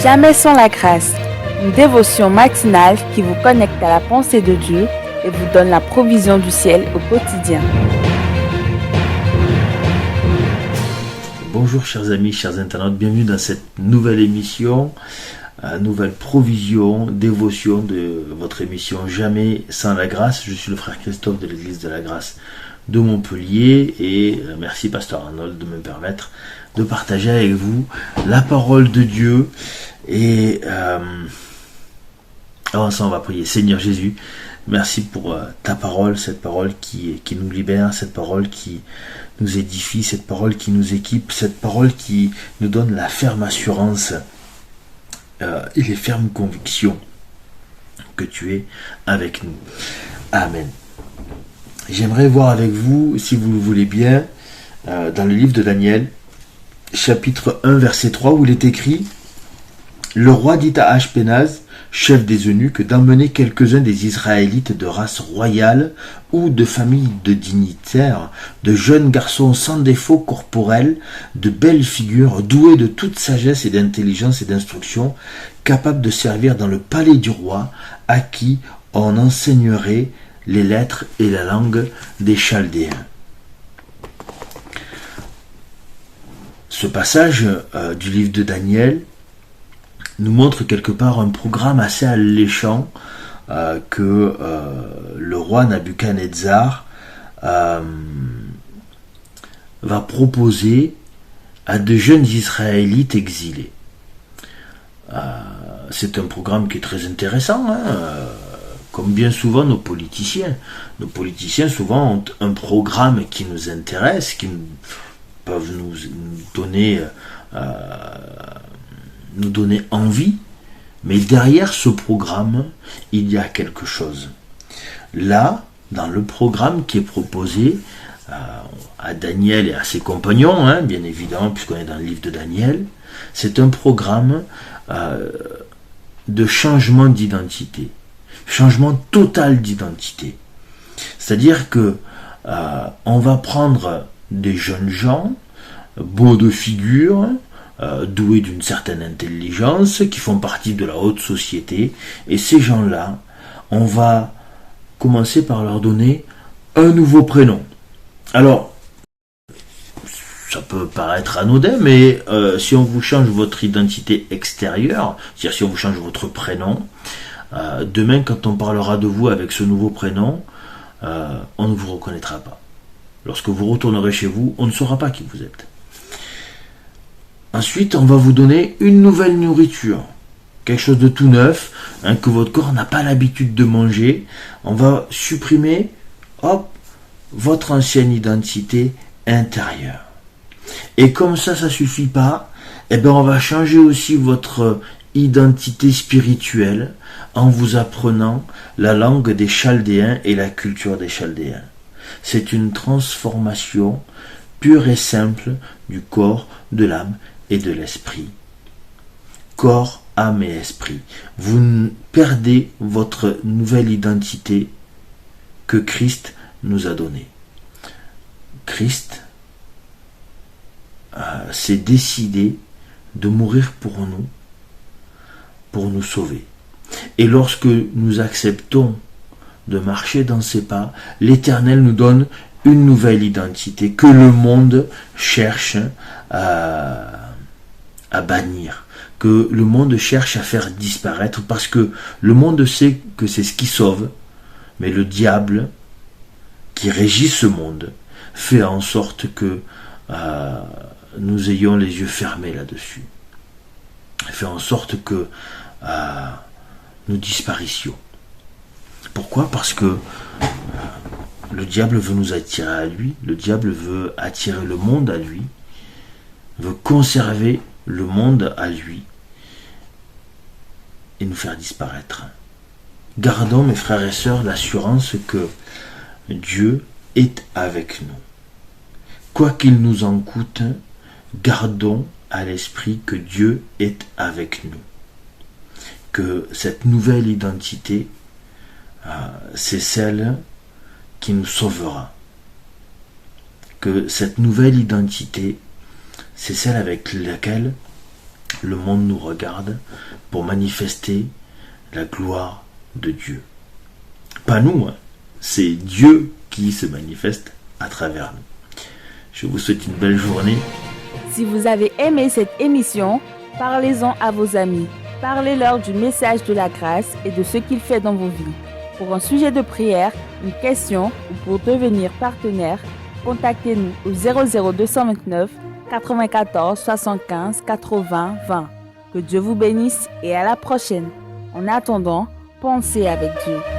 Jamais sans la grâce, une dévotion matinale qui vous connecte à la pensée de Dieu et vous donne la provision du ciel au quotidien. Bonjour chers amis, chers internautes, bienvenue dans cette nouvelle émission, nouvelle provision, dévotion de votre émission Jamais sans la grâce. Je suis le frère Christophe de l'église de la grâce de Montpellier et merci Pasteur Arnold de me permettre de partager avec vous la parole de Dieu. Et avant ça on va prier. Seigneur Jésus, merci pour ta parole, cette parole qui nous libère, cette parole qui nous édifie, cette parole qui nous équipe, cette parole qui nous donne la ferme assurance et les fermes convictions que tu es avec nous. Amen. J'aimerais voir avec vous, si vous le voulez bien, dans le livre de Daniel, chapitre 1, verset 3, où il est écrit « Le roi dit à Ashpenaz, chef des eunuques, d'emmener quelques-uns des Israélites de race royale ou de famille de dignitaires, de jeunes garçons sans défaut corporel, de belles figures, doués de toute sagesse et d'intelligence et d'instruction, capables de servir dans le palais du roi, à qui on enseignerait les lettres et la langue des Chaldéens. » Ce passage du livre de Daniel nous montre quelque part un programme assez alléchant que le roi Nabuchodonosor va proposer à de jeunes Israélites exilés. C'est un programme qui est très intéressant, comme bien souvent nos politiciens. Nos politiciens souvent ont un programme qui nous intéresse, qui peuvent nous donner envie, mais derrière ce programme, il y a quelque chose. Là, dans le programme qui est proposé à Daniel et à ses compagnons, bien évidemment, puisqu'on est dans le livre de Daniel, c'est un programme de changement d'identité, changement total d'identité. C'est-à-dire que on va prendre des jeunes gens, beaux de figure, doués d'une certaine intelligence, qui font partie de la haute société, et ces gens-là, on va commencer par leur donner un nouveau prénom. Alors, ça peut paraître anodin, mais si on vous change votre identité extérieure, c'est-à-dire si on vous change votre prénom, demain quand on parlera de vous avec ce nouveau prénom, on ne vous reconnaîtra pas. Lorsque vous retournerez chez vous, on ne saura pas qui vous êtes. Ensuite, on va vous donner une nouvelle nourriture, quelque chose de tout neuf, que votre corps n'a pas l'habitude de manger. On va supprimer, votre ancienne identité intérieure. Et comme ça suffit pas, on va changer aussi votre identité spirituelle en vous apprenant la langue des Chaldéens et la culture des Chaldéens. C'est une transformation pure et simple du corps, de l'âme et de l'esprit. Corps, âme et esprit. Vous perdez votre nouvelle identité que Christ nous a donnée. Christ s'est décidé de mourir pour nous sauver. Et lorsque nous acceptons de marcher dans ses pas, l'Éternel nous donne une nouvelle identité que le monde cherche à bannir, que le monde cherche à faire disparaître, parce que le monde sait que c'est ce qui sauve, mais le diable qui régit ce monde fait en sorte que nous ayons les yeux fermés là-dessus, fait en sorte que nous disparissions. Pourquoi ? Parce que le diable veut nous attirer à lui, le diable veut attirer le monde à lui, veut conserver le monde à lui et nous faire disparaître. Gardons, mes frères et sœurs, l'assurance que Dieu est avec nous. Quoi qu'il nous en coûte, gardons à l'esprit que Dieu est avec nous. Que cette nouvelle identité, c'est celle qui nous sauvera. Que cette nouvelle identité, c'est celle avec laquelle le monde nous regarde pour manifester la gloire de Dieu. Pas nous, hein. C'est Dieu qui se manifeste à travers nous. Je vous souhaite une belle journée. Si vous avez aimé cette émission, parlez-en à vos amis. Parlez-leur du message de la grâce et de ce qu'il fait dans vos vies. Pour un sujet de prière, une question ou pour devenir partenaire, contactez-nous au 00229 94 75 80 20. Que Dieu vous bénisse et à la prochaine. En attendant, pensez avec Dieu.